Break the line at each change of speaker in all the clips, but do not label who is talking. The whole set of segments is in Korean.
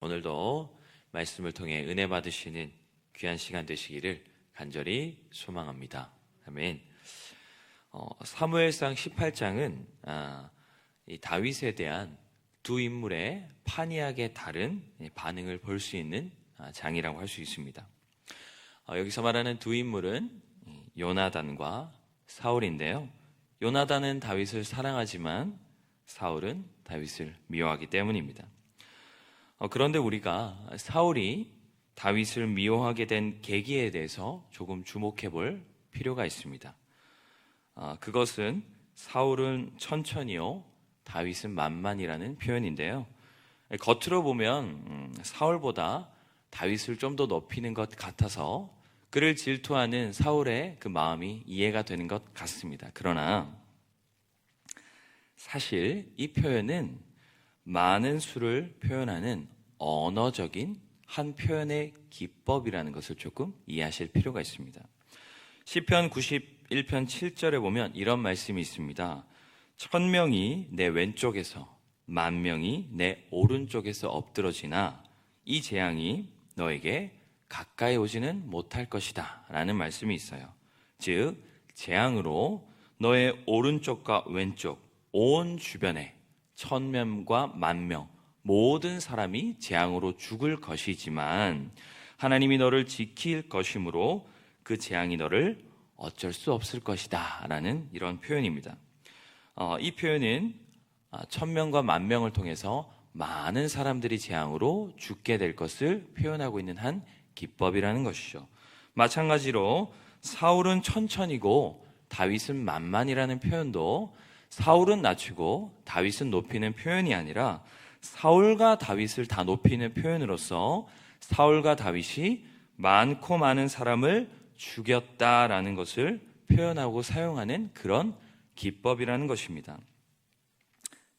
오늘도 말씀을 통해 은혜 받으시는 귀한 시간 되시기를 간절히 소망합니다. 아멘. 사무엘상 18장은 이 다윗에 대한 두 인물의 판이하게 다른 반응을 볼 수 있는 장이라고 할 수 있습니다. 여기서 말하는 두 인물은 요나단과 사울인데요. 요나단은 다윗을 사랑하지만 사울은 다윗을 미워하기 때문입니다. 그런데 우리가 사울이 다윗을 미워하게 된 계기에 대해서 조금 주목해 볼 필요가 있습니다. 그것은 사울은 천천히요, 다윗은 만만이라는 표현인데요. 겉으로 보면 사울보다 다윗을 좀 더 높이는 것 같아서 그를 질투하는 사울의 그 마음이 이해가 되는 것 같습니다. 그러나 사실 이 표현은 많은 수를 표현하는 언어적인 한 표현의 기법이라는 것을 조금 이해하실 필요가 있습니다. 시편 91편 7절에 보면 이런 말씀이 있습니다. 1000명이 내 왼쪽에서 10,000명이 내 오른쪽에서 엎드러지나 이 재앙이 너에게 가까이 오지는 못할 것이다 라는 말씀이 있어요. 즉 재앙으로 너의 오른쪽과 왼쪽 온 주변에 1000명과 10,000명 모든 사람이 재앙으로 죽을 것이지만 하나님이 너를 지킬 것이므로 그 재앙이 너를 어쩔 수 없을 것이다 라는 이런 표현입니다. 이 표현은 1000명과 10,000명을 통해서 많은 사람들이 재앙으로 죽게 될 것을 표현하고 있는 한 기법이라는 것이죠. 마찬가지로 사울은 천천히고 다윗은 만만이라는 표현도 사울은 낮추고 다윗은 높이는 표현이 아니라 사울과 다윗을 다 높이는 표현으로서 사울과 다윗이 많고 많은 사람을 죽였다라는 것을 표현하고 사용하는 그런 기법이라는 것입니다.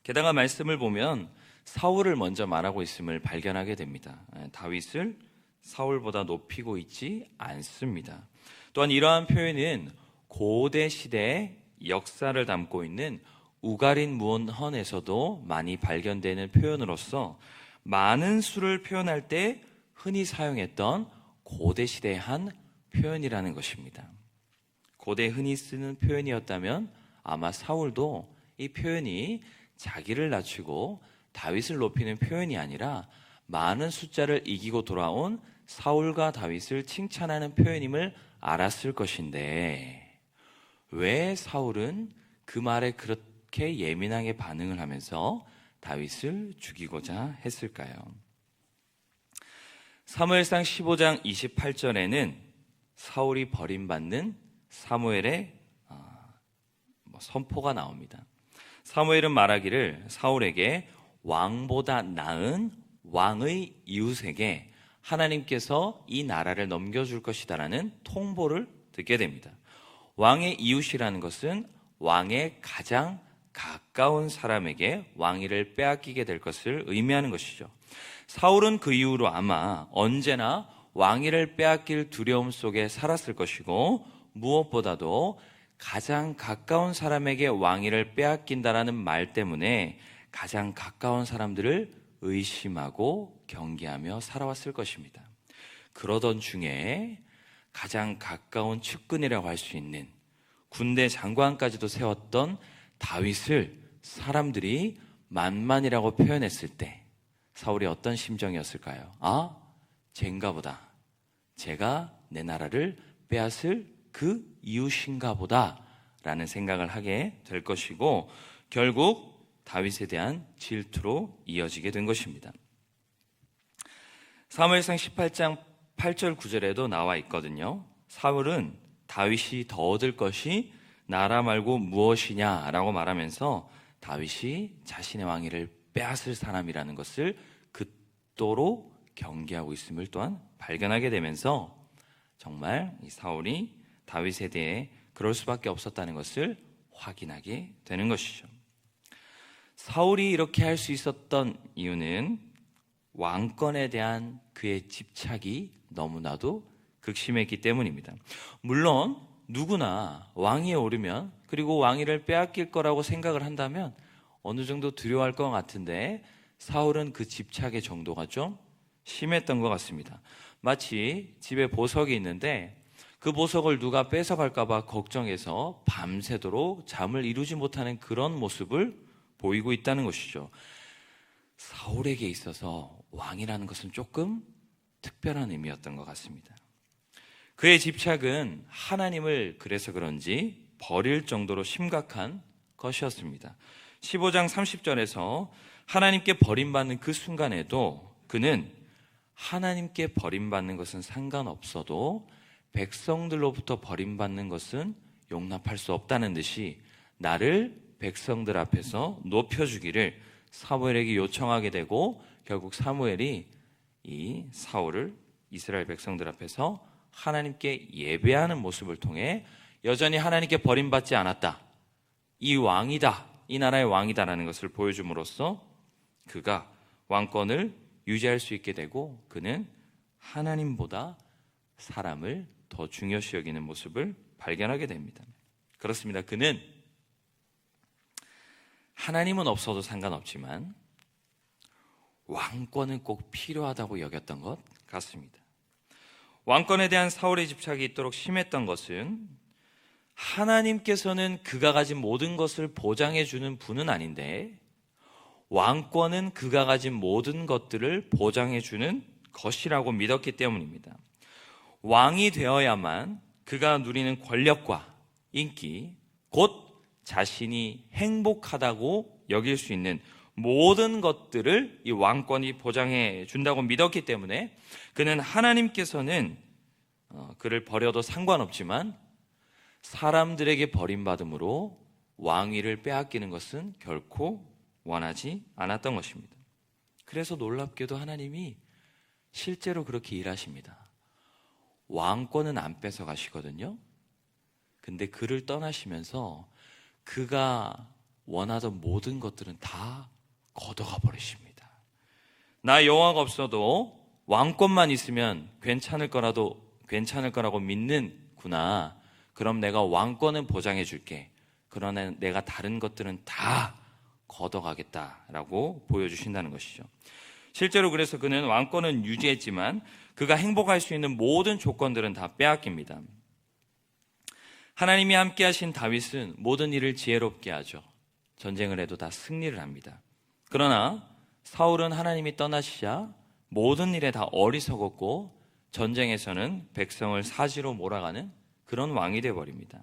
게다가 말씀을 보면 사울을 먼저 말하고 있음을 발견하게 됩니다. 다윗을 사울보다 높이고 있지 않습니다. 또한 이러한 표현은 고대 시대의 역사를 담고 있는 우가린 문헌에서도 많이 발견되는 표현으로서 많은 수를 표현할 때 흔히 사용했던 고대 시대의 한 표현이라는 것입니다. 고대 흔히 쓰는 표현이었다면 아마 사울도 이 표현이 자기를 낮추고 다윗을 높이는 표현이 아니라 많은 숫자를 이기고 돌아온 사울과 다윗을 칭찬하는 표현임을 알았을 것인데 왜 사울은 그 말에 그렇게 예민하게 반응을 하면서 다윗을 죽이고자 했을까요? 사무엘상 15장 28절에는 사울이 버림받는 사무엘의 선포가 나옵니다. 사무엘은 말하기를 사울에게 왕보다 나은 왕의 이웃에게 하나님께서 이 나라를 넘겨줄 것이다라는 통보를 듣게 됩니다. 왕의 이웃이라는 것은 왕의 가장 가까운 사람에게 왕위를 빼앗기게 될 것을 의미하는 것이죠. 사울은 그 이후로 아마 언제나 왕위를 빼앗길 두려움 속에 살았을 것이고 무엇보다도 가장 가까운 사람에게 왕위를 빼앗긴다라는 말 때문에 가장 가까운 사람들을 의심하고 경계하며 살아왔을 것입니다. 그러던 중에 가장 가까운 측근이라고 할 수 있는 군대 장관까지도 세웠던 다윗을 사람들이 만만이라고 표현했을 때 사울이 어떤 심정이었을까요? 쟤인가 보다. 제가 내 나라를 빼앗을 그 이웃인가 보다 라는 생각을 하게 될 것이고 결국 다윗에 대한 질투로 이어지게 된 것입니다. 사무엘상 18장 8절 9절에도 나와 있거든요. 사울은 다윗이 더 얻을 것이 나라 말고 무엇이냐라고 말하면서 다윗이 자신의 왕위를 빼앗을 사람이라는 것을 극도로 경계하고 있음을 또한 발견하게 되면서 정말 이 사울이 다윗에 대해 그럴 수밖에 없었다는 것을 확인하게 되는 것이죠. 사울이 이렇게 할 수 있었던 이유는 왕권에 대한 그의 집착이 너무나도 극심했기 때문입니다. 물론 누구나 왕위에 오르면 그리고 왕위를 빼앗길 거라고 생각을 한다면 어느 정도 두려워할 것 같은데 사울은 그 집착의 정도가 좀 심했던 것 같습니다. 마치 집에 보석이 있는데 그 보석을 누가 뺏어갈까 봐 걱정해서 밤새도록 잠을 이루지 못하는 그런 모습을 보이고 있다는 것이죠. 사울에게 있어서 왕이라는 것은 조금 특별한 의미였던 것 같습니다. 그의 집착은 하나님을 그래서 그런지 버릴 정도로 심각한 것이었습니다. 15장 30절에서 하나님께 버림받는 그 순간에도 그는 하나님께 버림받는 것은 상관없어도 백성들로부터 버림받는 것은 용납할 수 없다는 듯이 나를 백성들 앞에서 높여주기를 사무엘에게 요청하게 되고, 결국 사무엘이 이 사울을 이스라엘 백성들 앞에서 하나님께 예배하는 모습을 통해 여전히 하나님께 버림받지 않았다, 이 왕이다, 이 나라의 왕이다라는 것을 보여줌으로써 그가 왕권을 유지할 수 있게 되고, 그는 하나님보다 사람을 더 중요시 여기는 모습을 발견하게 됩니다. 그렇습니다. 그는 하나님은 없어도 상관없지만 왕권은 꼭 필요하다고 여겼던 것 같습니다. 왕권에 대한 사울의 집착이 있도록 심했던 것은 하나님께서는 그가 가진 모든 것을 보장해 주는 분은 아닌데 왕권은 그가 가진 모든 것들을 보장해 주는 것이라고 믿었기 때문입니다. 왕이 되어야만 그가 누리는 권력과 인기, 곧 자신이 행복하다고 여길 수 있는 모든 것들을 이 왕권이 보장해 준다고 믿었기 때문에 그는 하나님께서는 그를 버려도 상관없지만 사람들에게 버림받음으로 왕위를 빼앗기는 것은 결코 원하지 않았던 것입니다. 그래서 놀랍게도 하나님이 실제로 그렇게 일하십니다. 왕권은 안 뺏어 가시거든요. 근데 그를 떠나시면서 그가 원하던 모든 것들은 다 걷어가 버리십니다. 나 여호와가 없어도 왕권만 있으면 괜찮을 거라고 믿는구나. 그럼 내가 왕권은 보장해 줄게. 그러나 내가 다른 것들은 다 걷어가겠다라고 보여주신다는 것이죠. 실제로 그래서 그는 왕권은 유지했지만 그가 행복할 수 있는 모든 조건들은 다 빼앗깁니다. 하나님이 함께 하신 다윗은 모든 일을 지혜롭게 하죠. 전쟁을 해도 다 승리를 합니다. 그러나 사울은 하나님이 떠나시자 모든 일에 다 어리석었고 전쟁에서는 백성을 사지로 몰아가는 그런 왕이 되어버립니다.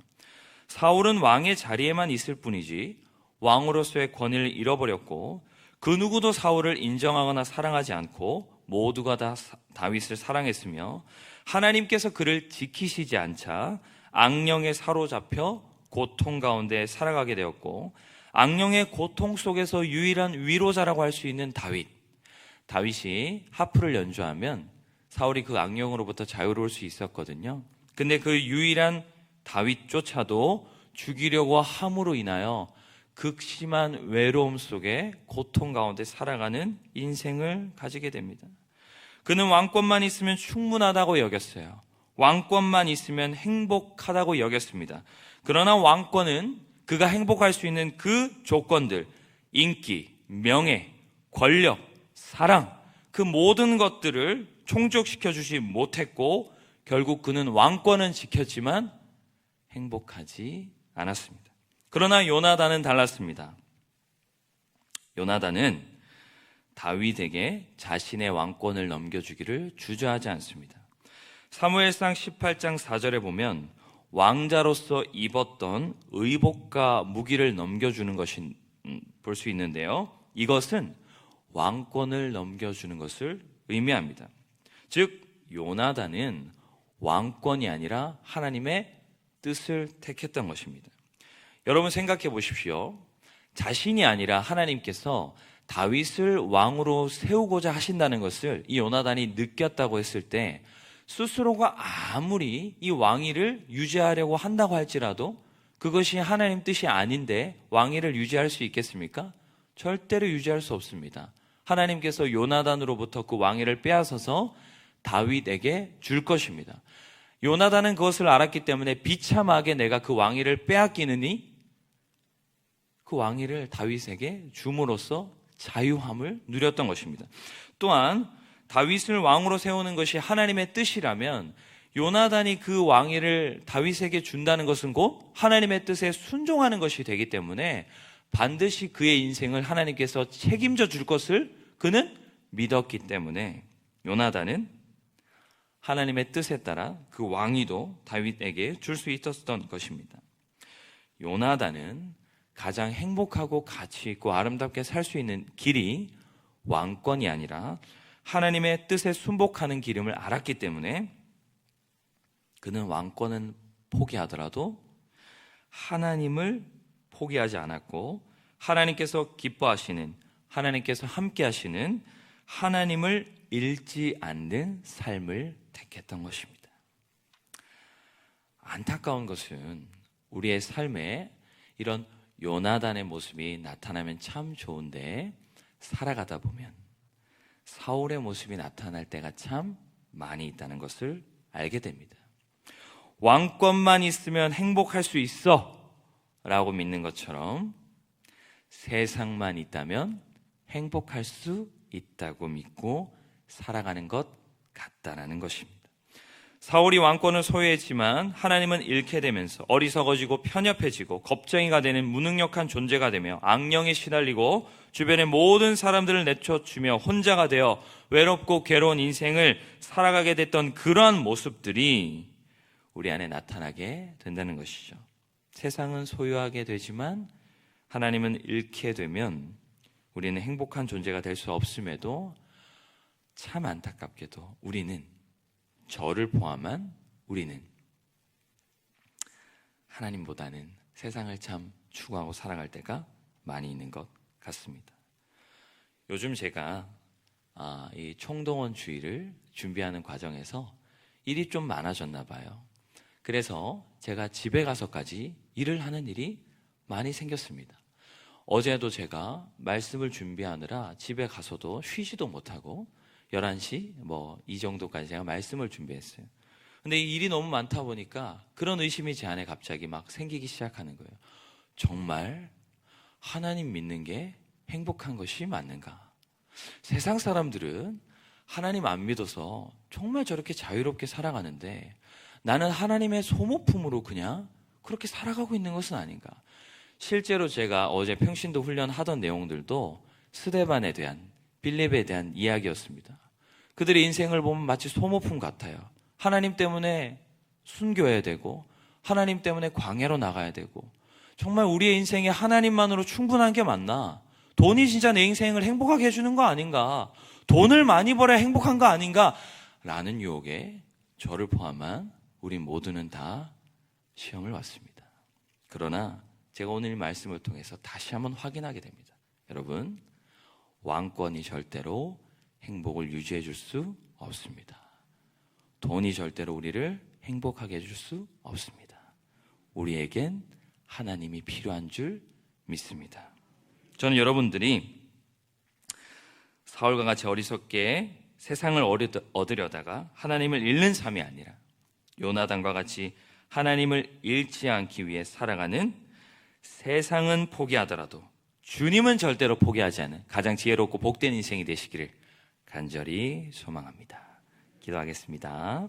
사울은 왕의 자리에만 있을 뿐이지 왕으로서의 권위를 잃어버렸고 그 누구도 사울을 인정하거나 사랑하지 않고 모두가 다 다윗을 사랑했으며 하나님께서 그를 지키시지 않자 악령에 사로잡혀 고통 가운데 살아가게 되었고 악령의 고통 속에서 유일한 위로자라고 할 수 있는 다윗이 하프를 연주하면 사울이 그 악령으로부터 자유로울 수 있었거든요. 근데 그 유일한 다윗조차도 죽이려고 함으로 인하여 극심한 외로움 속에 고통 가운데 살아가는 인생을 가지게 됩니다. 그는 왕권만 있으면 충분하다고 여겼어요. 왕권만 있으면 행복하다고 여겼습니다. 그러나 왕권은 그가 행복할 수 있는 그 조건들, 인기, 명예, 권력, 사랑, 그 모든 것들을 충족시켜주지 못했고 결국 그는 왕권은 지켰지만 행복하지 않았습니다. 그러나 요나단은 달랐습니다. 요나단은 다윗에게 자신의 왕권을 넘겨주기를 주저하지 않습니다. 사무엘상 18장 4절에 보면 왕자로서 입었던 의복과 무기를 넘겨주는 것이 볼 수 있는데요. 이것은 왕권을 넘겨주는 것을 의미합니다. 즉 요나단은 왕권이 아니라 하나님의 뜻을 택했던 것입니다. 여러분 생각해 보십시오. 자신이 아니라 하나님께서 다윗을 왕으로 세우고자 하신다는 것을 이 요나단이 느꼈다고 했을 때 스스로가 아무리 이 왕위를 유지하려고 한다고 할지라도 그것이 하나님 뜻이 아닌데 왕위를 유지할 수 있겠습니까? 절대로 유지할 수 없습니다. 하나님께서 요나단으로부터 그 왕위를 빼앗아서 다윗에게 줄 것입니다. 요나단은 그것을 알았기 때문에 비참하게 내가 그 왕위를 빼앗기느니 그 왕위를 다윗에게 줌으로써 자유함을 누렸던 것입니다. 또한 다윗을 왕으로 세우는 것이 하나님의 뜻이라면 요나단이 그 왕위를 다윗에게 준다는 것은 곧 하나님의 뜻에 순종하는 것이 되기 때문에 반드시 그의 인생을 하나님께서 책임져 줄 것을 그는 믿었기 때문에 요나단은 하나님의 뜻에 따라 그 왕위도 다윗에게 줄 수 있었던 것입니다. 요나단은 가장 행복하고 가치 있고 아름답게 살 수 있는 길이 왕권이 아니라 하나님의 뜻에 순복하는 길임을 알았기 때문에 그는 왕권은 포기하더라도 하나님을 포기하지 않았고 하나님께서 기뻐하시는, 하나님께서 함께 하시는 하나님을 잃지 않는 삶을 택했던 것입니다. 안타까운 것은 우리의 삶에 이런 요나단의 모습이 나타나면 참 좋은데 살아가다 보면 사울의 모습이 나타날 때가 참 많이 있다는 것을 알게 됩니다. 왕권만 있으면 행복할 수 있어 라고 믿는 것처럼 세상만 있다면 행복할 수 있다고 믿고 살아가는 것 같다라는 것입니다. 사울이 왕권을 소유했지만 하나님은 잃게 되면서 어리석어지고 편협해지고 겁쟁이가 되는 무능력한 존재가 되며 악령에 시달리고 주변의 모든 사람들을 내쫓으며 혼자가 되어 외롭고 괴로운 인생을 살아가게 됐던 그러한 모습들이 우리 안에 나타나게 된다는 것이죠. 세상은 소유하게 되지만 하나님은 잃게 되면 우리는 행복한 존재가 될 수 없음에도 참 안타깝게도 우리는, 저를 포함한 우리는 하나님보다는 세상을 참 추구하고 살아갈 때가 많이 있는 것 같습니다. 요즘 제가 이 총동원 주일을 준비하는 과정에서 일이 좀 많아졌나 봐요. 그래서 제가 집에 가서까지 일을 하는 일이 많이 생겼습니다. 어제도 제가 말씀을 준비하느라 집에 가서도 쉬지도 못하고 11시 이 정도까지 제가 말씀을 준비했어요. 근데 이 일이 너무 많다 보니까 그런 의심이 제 안에 갑자기 막 생기기 시작하는 거예요. 정말 하나님 믿는 게 행복한 것이 맞는가? 세상 사람들은 하나님 안 믿어서 정말 저렇게 자유롭게 살아가는데 나는 하나님의 소모품으로 그냥 그렇게 살아가고 있는 것은 아닌가? 실제로 제가 어제 평신도 훈련하던 내용들도 스데반에 대한, 빌립에 대한 이야기였습니다. 그들의 인생을 보면 마치 소모품 같아요. 하나님 때문에 순교해야 되고 하나님 때문에 광야로 나가야 되고 정말 우리의 인생에 하나님만으로 충분한 게 맞나? 돈이 진짜 내 인생을 행복하게 해주는 거 아닌가? 돈을 많이 벌어야 행복한 거 아닌가? 라는 유혹에 저를 포함한 우리 모두는 다 시험을 왔습니다. 그러나 제가 오늘 말씀을 통해서 다시 한번 확인하게 됩니다. 여러분, 왕권이 절대로 행복을 유지해 줄 수 없습니다. 돈이 절대로 우리를 행복하게 해줄 수 없습니다. 우리에겐 하나님이 필요한 줄 믿습니다. 저는 여러분들이 사울과 같이 어리석게 세상을 얻으려다가 하나님을 잃는 삶이 아니라 요나단과 같이 하나님을 잃지 않기 위해 살아가는, 세상은 포기하더라도 주님은 절대로 포기하지 않은 가장 지혜롭고 복된 인생이 되시기를 간절히 소망합니다. 기도하겠습니다.